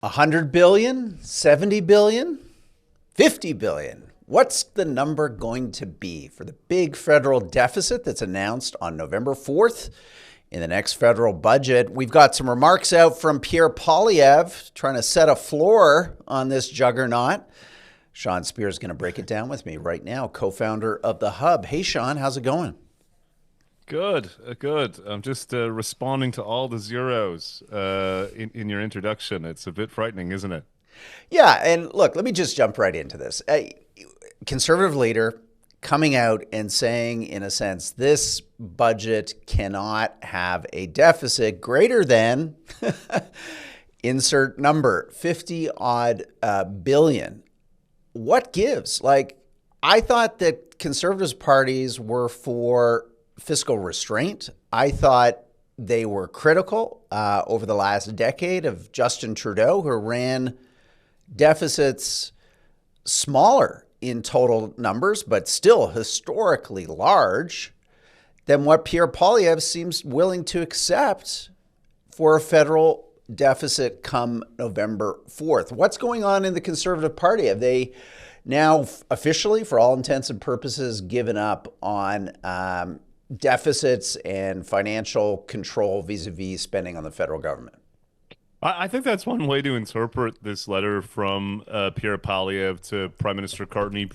100 billion, 70 billion, 50 billion. What's the number going to be for the big federal deficit that's announced on November 4th in the next federal budget? We've got some remarks out from Pierre Poilievre trying to set a floor on this juggernaut. Sean Speer is going to break it down with me right now, co-founder of The Hub. Hey, Sean, how's it going? Good. I'm just responding to all the zeros in your introduction. It's a bit frightening, isn't it? Yeah, and look, let me just jump right into this. A conservative leader coming out and saying, in a sense, this budget cannot have a deficit greater than insert number, 50 odd billion. What gives? I thought that conservative parties were for fiscal restraint. I thought they were critical over the last decade of Justin Trudeau, who ran deficits smaller in total numbers, but still historically large, than what Pierre Poilievre seems willing to accept for a federal deficit come November 4th. What's going on in the Conservative Party? Have they now officially, for all intents and purposes, given up on deficits and financial control vis-a-vis spending on the federal government? I think that's one way to interpret this letter from Pierre Poilievre to Prime Minister Carney,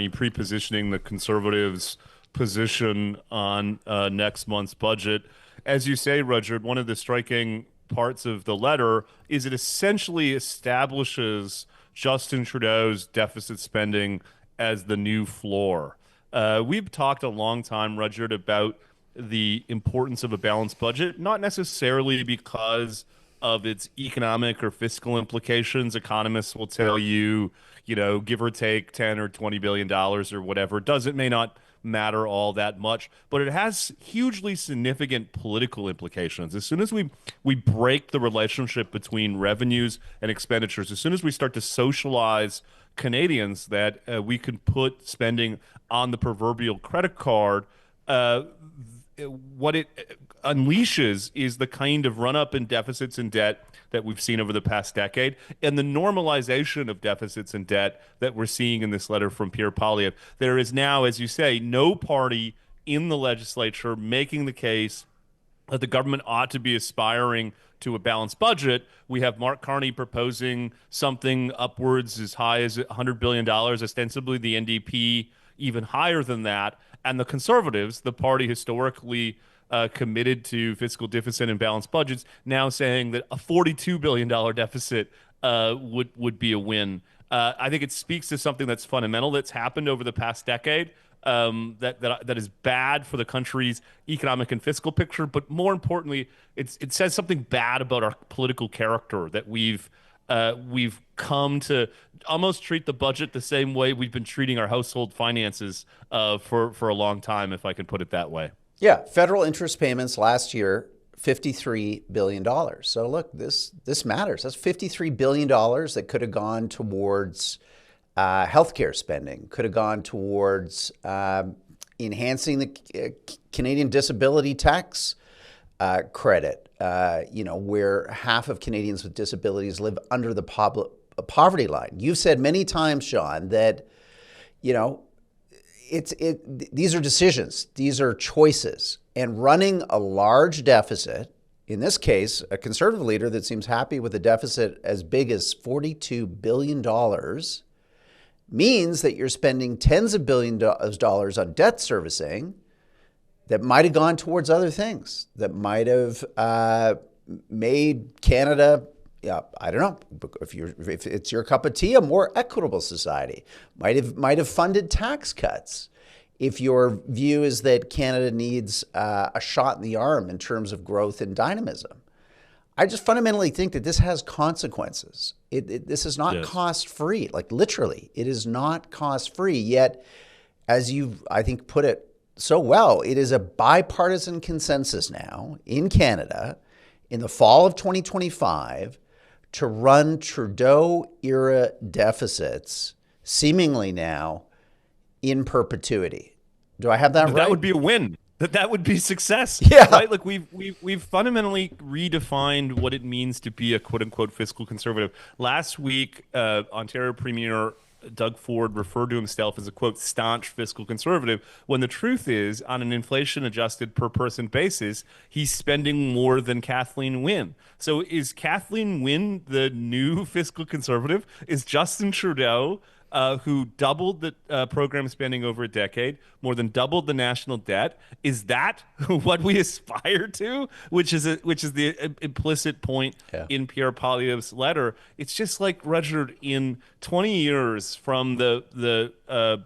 pre-positioning the Conservatives' position on next month's budget. As you say, Rudyard, one of the striking parts of the letter is it essentially establishes Justin Trudeau's deficit spending as the new floor. We've talked a long time, Rudyard, about the importance of a balanced budget, not necessarily because of its economic or fiscal implications. Economists will tell you, give or take 10 or 20 billion dollars or whatever. It may not matter all that much, but it has hugely significant political implications. As soon as we break the relationship between revenues and expenditures, as soon as we start to socialize Canadians that we can put spending on the proverbial credit card, what it unleashes is the kind of run-up in deficits and debt that we've seen over the past decade and the normalization of deficits and debt that we're seeing in this letter from Pierre Poilievre. There is now, as you say, no party in the legislature making the case that the government ought to be aspiring to a balanced budget. We have Mark Carney proposing something upwards as high as $100 billion, ostensibly the NDP even higher than that. And the Conservatives, the party historically committed to fiscal deficit and balanced budgets, now saying that a $42 billion deficit would be a win. I think it speaks to something that's fundamental that's happened over the past decade, that is bad for the country's economic and fiscal picture. But more importantly, it says something bad about our political character, that we've come to almost treat the budget the same way we've been treating our household finances for a long time, if I can put it that way. Yeah, federal interest payments last year, $53 billion. So look, this matters. That's $53 billion that could have gone towards healthcare spending, could have gone towards enhancing the Canadian disability tax credit, where half of Canadians with disabilities live under the poverty line. You've said many times, Sean, that, these are decisions, these are choices, and running a large deficit, in this case, a conservative leader that seems happy with a deficit as big as $42 billion, means that you're spending tens of billions of dollars on debt servicing that might have gone towards other things, that might have made Canada, I don't know, if it's your cup of tea, a more equitable society. Might have funded tax cuts. If your view is that Canada needs a shot in the arm in terms of growth and dynamism. I just fundamentally think that this has consequences. This is not cost-free. Like literally, it is not cost-free. Yet, as you've, I think, put it so well, it is a bipartisan consensus now in Canada in the fall of 2025 to run Trudeau-era deficits seemingly now in perpetuity. Do I have that right? That would be a win. that would be success. Yeah. Right. Like we've fundamentally redefined what it means to be a quote unquote fiscal conservative. Last week, Ontario Premier Doug Ford referred to himself as a quote staunch fiscal conservative, when the truth is, on an inflation adjusted per person basis, he's spending more than Kathleen Wynne. So is Kathleen Wynne the new fiscal conservative? Is Justin Trudeau, who doubled the program spending over a decade, more than doubled the national debt? Is that what we aspire to? Which is the implicit point in Pierre Poilievre's letter. It's just like, Rudyard, in 20 years from the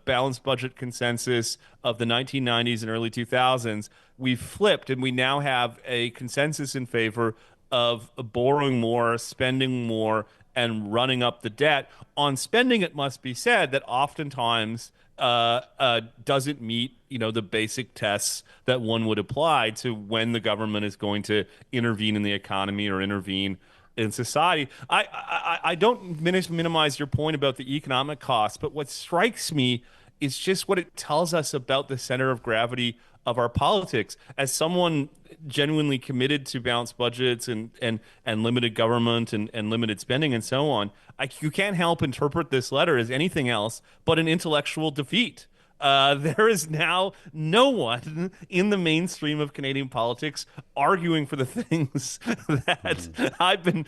balanced budget consensus of the 1990s and early 2000s, we've flipped, and we now have a consensus in favor of borrowing more, spending more, and running up the debt. On spending, it must be said that oftentimes doesn't meet, the basic tests that one would apply to when the government is going to intervene in the economy or intervene in society. I don't minimize your point about the economic costs, but what strikes me is just what it tells us about the center of gravity of our politics. As someone genuinely committed to balanced budgets and limited government and limited spending and so on, you can't help interpret this letter as anything else but an intellectual defeat. There is now no one in the mainstream of Canadian politics arguing for the things that I've been,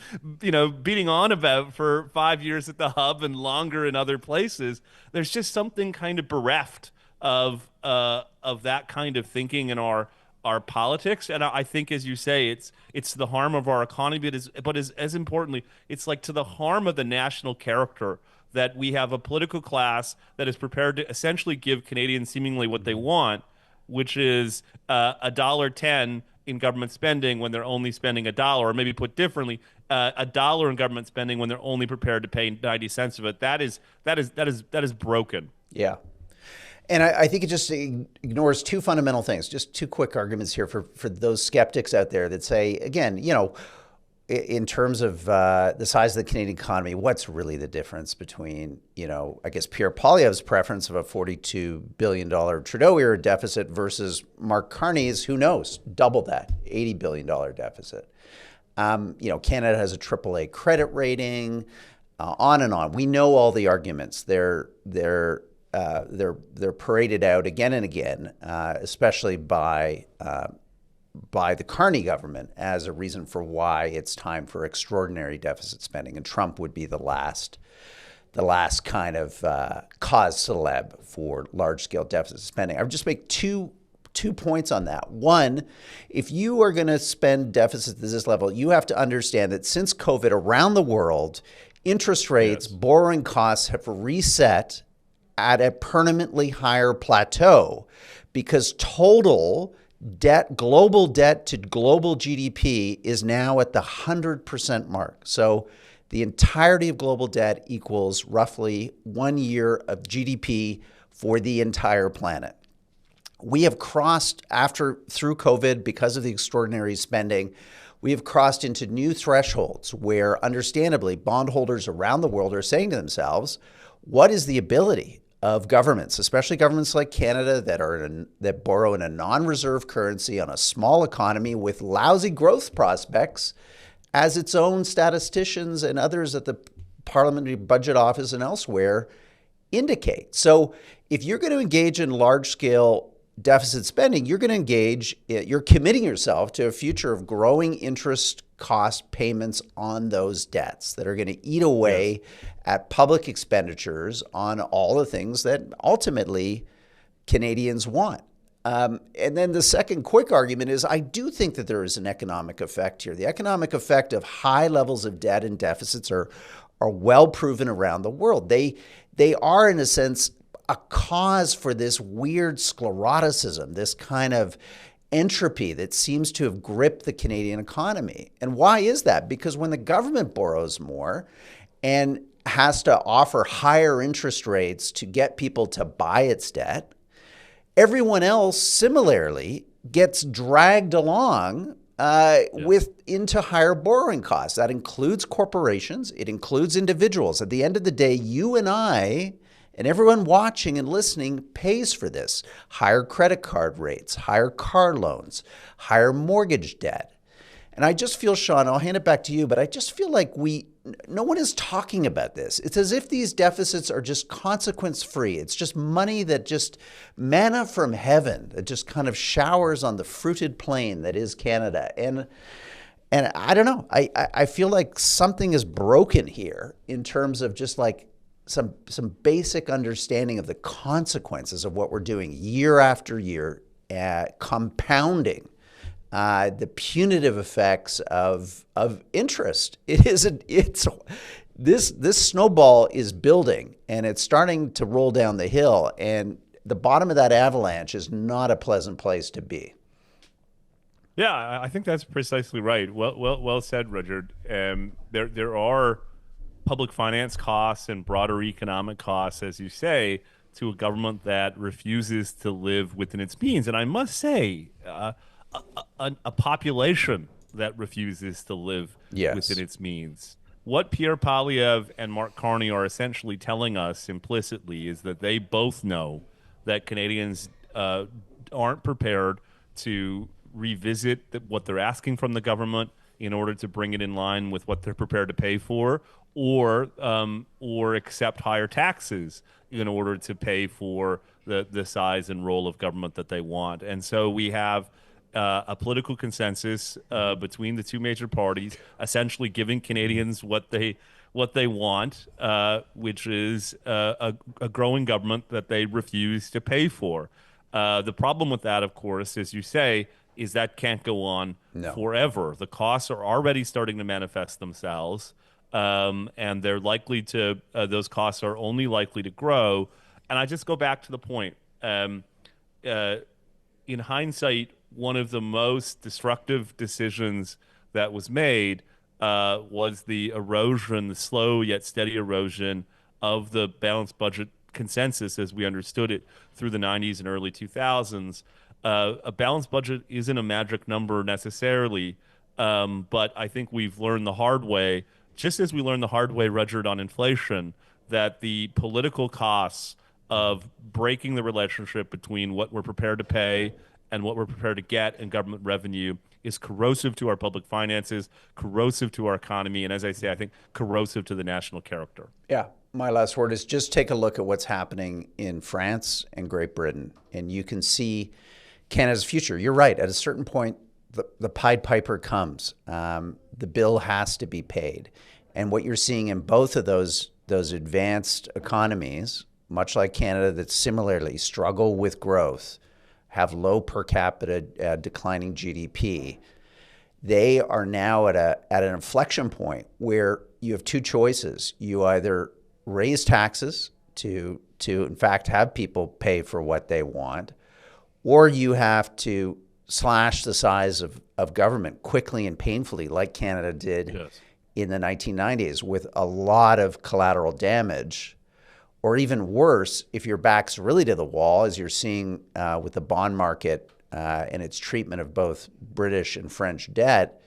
beating on about for 5 years at the Hub and longer in other places. There's just something kind of bereft of that kind of thinking in our politics, and I think, as you say, it's the harm of our economy, but as importantly, it's like to the harm of the national character, that we have a political class that is prepared to essentially give Canadians seemingly what they want, which is $1.10 in government spending when they're only spending $1, or maybe put differently, $1 in government spending when they're only prepared to pay 90 cents of it. That is broken. Yeah. And I think it just ignores two fundamental things, just two quick arguments here for those skeptics out there that say, again, in terms of the size of the Canadian economy, what's really the difference between, I guess Pierre Poilievre's preference of a $42 billion Trudeau-era deficit versus Mark Carney's, who knows, double that, $80 billion deficit. Canada has a AAA credit rating, on and on. We know all the arguments. They're paraded out again and again, especially by the Carney government, as a reason for why it's time for extraordinary deficit spending, and Trump would be the last kind of cause célèbre for large-scale deficit spending. I would just make two points on that. One, if you are going to spend deficits at this level, you have to understand that since COVID, around the world, interest rates, borrowing costs have reset at a permanently higher plateau, because total debt, global debt to global GDP, is now at the 100% mark. So the entirety of global debt equals roughly 1 year of GDP for the entire planet. We have crossed, through COVID, because of the extraordinary spending, we have crossed into new thresholds where, understandably, bondholders around the world are saying to themselves, what is the ability of governments, especially governments like Canada that borrow in a non-reserve currency on a small economy with lousy growth prospects, as its own statisticians and others at the Parliamentary Budget Office and elsewhere indicate. So if you're going to engage in large-scale deficit spending, you're committing yourself to a future of growing interest cost payments on those debts that are going to eat away at public expenditures on all the things that ultimately Canadians want. And then the second quick argument is, I do think that there is an economic effect here. The economic effect of high levels of debt and deficits are well proven around the world. They are, in a sense, a cause for this weird scleroticism, this kind of entropy that seems to have gripped the Canadian economy. And why is that? Because when the government borrows more and has to offer higher interest rates to get people to buy its debt, everyone else similarly gets dragged along into higher borrowing costs. That includes corporations. It includes individuals. At the end of the day, you and I, And everyone watching and listening pays for this. Higher credit card rates, higher car loans, higher mortgage debt. And I just feel, Sean, I'll hand it back to you, but I just feel like no one is talking about this. It's as if these deficits are just consequence-free. It's just money that just manna from heaven that just kind of showers on the fruited plain that is Canada. And I don't know. I feel like something is broken here in terms of just like some basic understanding of the consequences of what we're doing year after year, compounding the punitive effects of interest. This snowball is building and it's starting to roll down the hill, and the bottom of that avalanche is not a pleasant place to be. Yeah, I think that's precisely right. Well said, Rudyard. There are public finance costs and broader economic costs, as you say, to a government that refuses to live within its means. And I must say, a population that refuses to live within its means. What Pierre Poilievre and Mark Carney are essentially telling us implicitly is that they both know that Canadians aren't prepared to revisit what they're asking from the government in order to bring it in line with what they're prepared to pay for, or accept higher taxes in order to pay for the size and role of government that they want. And so we have a political consensus between the two major parties, essentially giving Canadians what they want, which is a growing government that they refuse to pay for. The problem with that, of course, as you say, is that can't go on forever. The costs are already starting to manifest themselves, and they're likely to. Those costs are only likely to grow. And I just go back to the point. In hindsight, one of the most destructive decisions that was made was the erosion, the slow yet steady erosion of the balanced budget consensus as we understood it through the 90s and early 2000s. A balanced budget isn't a magic number necessarily, but I think we've learned the hard way, just as we learned the hard way, Rudyard, on inflation, that the political costs of breaking the relationship between what we're prepared to pay and what we're prepared to get in government revenue is corrosive to our public finances, corrosive to our economy, and as I say, I think corrosive to the national character. Yeah. My last word is just take a look at what's happening in France and Great Britain, and you can see Canada's future. You're right. At a certain point, the Pied Piper comes. The bill has to be paid. And what you're seeing in both of those advanced economies, much like Canada, that similarly struggle with growth, have low per capita declining GDP, they are now at an inflection point where you have two choices. You either raise taxes to in fact have people pay for what they want, or you have to slash the size of government quickly and painfully, like Canada did in the 1990s, with a lot of collateral damage. Or even worse, if your back's really to the wall, as you're seeing with the bond market and its treatment of both British and French debt,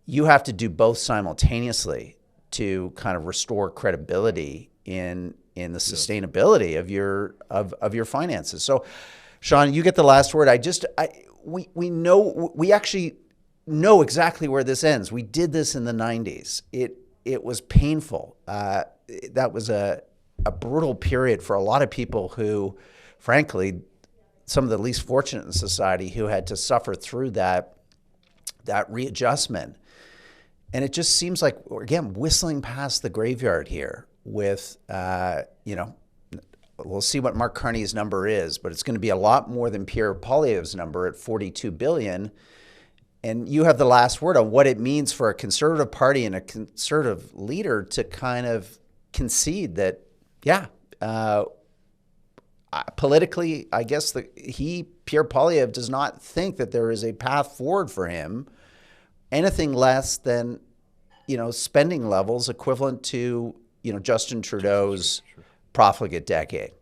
you have to do both simultaneously to kind of restore credibility in the sustainability of your finances. So, Sean, you get the last word. We actually know exactly where this ends. We did this in the 90s. It was painful. That was a brutal period for a lot of people who, frankly, some of the least fortunate in society who had to suffer through that readjustment. And it just seems like, again, whistling past the graveyard here with, we'll see what Mark Carney's number is, but it's going to be a lot more than Pierre Poilievre's number at $42 billion. And you have the last word on what it means for a Conservative Party and a Conservative leader to kind of concede that, politically, I guess Pierre Poilievre does not think that there is a path forward for him, anything less than, spending levels equivalent to, Justin Trudeau's profligate decade.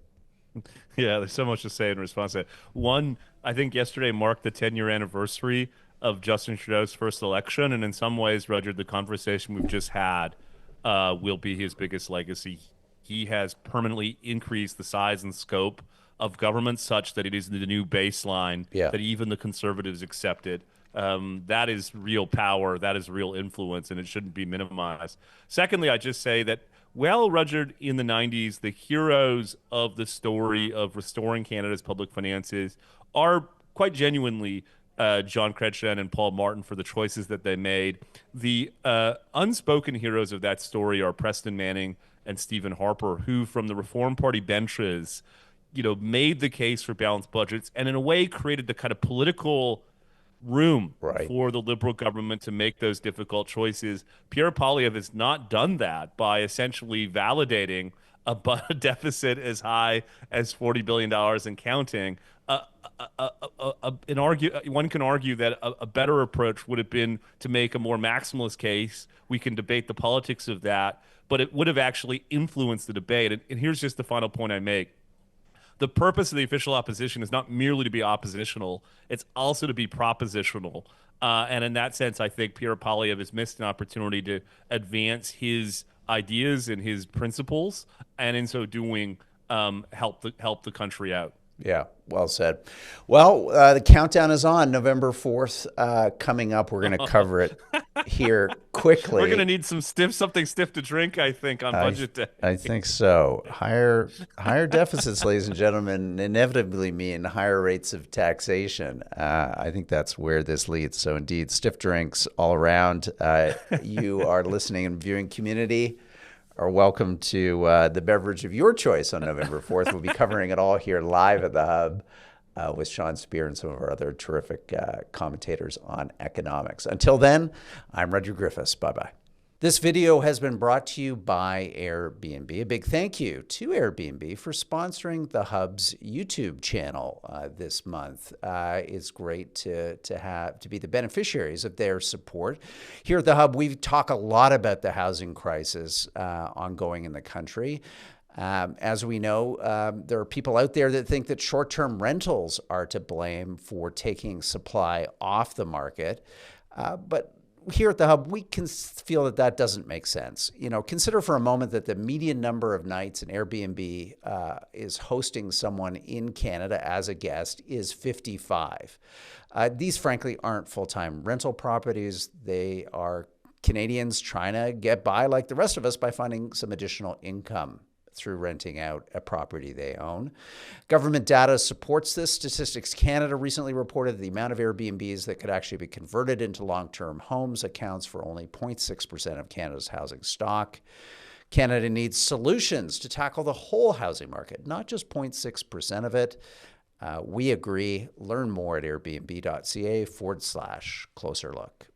Yeah, there's so much to say in response to that. One, I think yesterday marked the 10-year anniversary of Justin Trudeau's first election, and in some ways, Roger, the conversation we've just had will be his biggest legacy he has permanently increased the size and scope of government such that it is the new baseline Yeah. that even the conservatives accepted. That is real power. That is real influence, and it shouldn't be minimized. Secondly, I just say that, well, Rudyard, in the 90s, the heroes of the story of restoring Canada's public finances are quite genuinely John Chrétien and Paul Martin for the choices that they made. The unspoken heroes of that story are Preston Manning and Stephen Harper, who, from the Reform Party benches, made the case for balanced budgets and in a way created the kind of political room for the Liberal government to make those difficult choices. Pierre Poilievre has not done that by essentially validating a deficit as high as $40 billion and counting. One can argue that a better approach would have been to make a more maximalist case. We can debate the politics of that, but it would have actually influenced the debate. And here's just the final point I make. The purpose of the official opposition is not merely to be oppositional, it's also to be propositional. And in that sense, I think Pierre Poilievre has missed an opportunity to advance his ideas and his principles, and in so doing, help the country out. Yeah, well said. Well, the countdown is on. November 4th coming up. We're going to cover it here quickly. We're going to need something stiff to drink, I think, on budget day. I think so. Higher deficits, ladies and gentlemen, inevitably mean higher rates of taxation. I think that's where this leads. So indeed, stiff drinks all around. You are listening and viewing community are welcome to the beverage of your choice on November 4th. We'll be covering it all here live at the Hub with Sean Speer and some of our other terrific commentators on economics. Until then, I'm Rudyard Griffiths. Bye-bye. This video has been brought to you by Airbnb. A big thank you to Airbnb for sponsoring the Hub's YouTube channel this month. It's great to be the beneficiaries of their support. Here at the Hub, we talk a lot about the housing crisis ongoing in the country. As we know, there are people out there that think that short-term rentals are to blame for taking supply off the market, but here at the Hub, we can feel that that doesn't make sense. Consider for a moment that the median number of nights an Airbnb is hosting someone in Canada as a guest is 55. These, frankly, aren't full-time rental properties. They are Canadians trying to get by like the rest of us by finding some additional income through renting out a property they own. Government data supports this. Statistics Canada recently reported the amount of Airbnbs that could actually be converted into long-term homes accounts for only 0.6% of Canada's housing stock. Canada needs solutions to tackle the whole housing market, not just 0.6% of it. We agree. Learn more at airbnb.ca/closer look.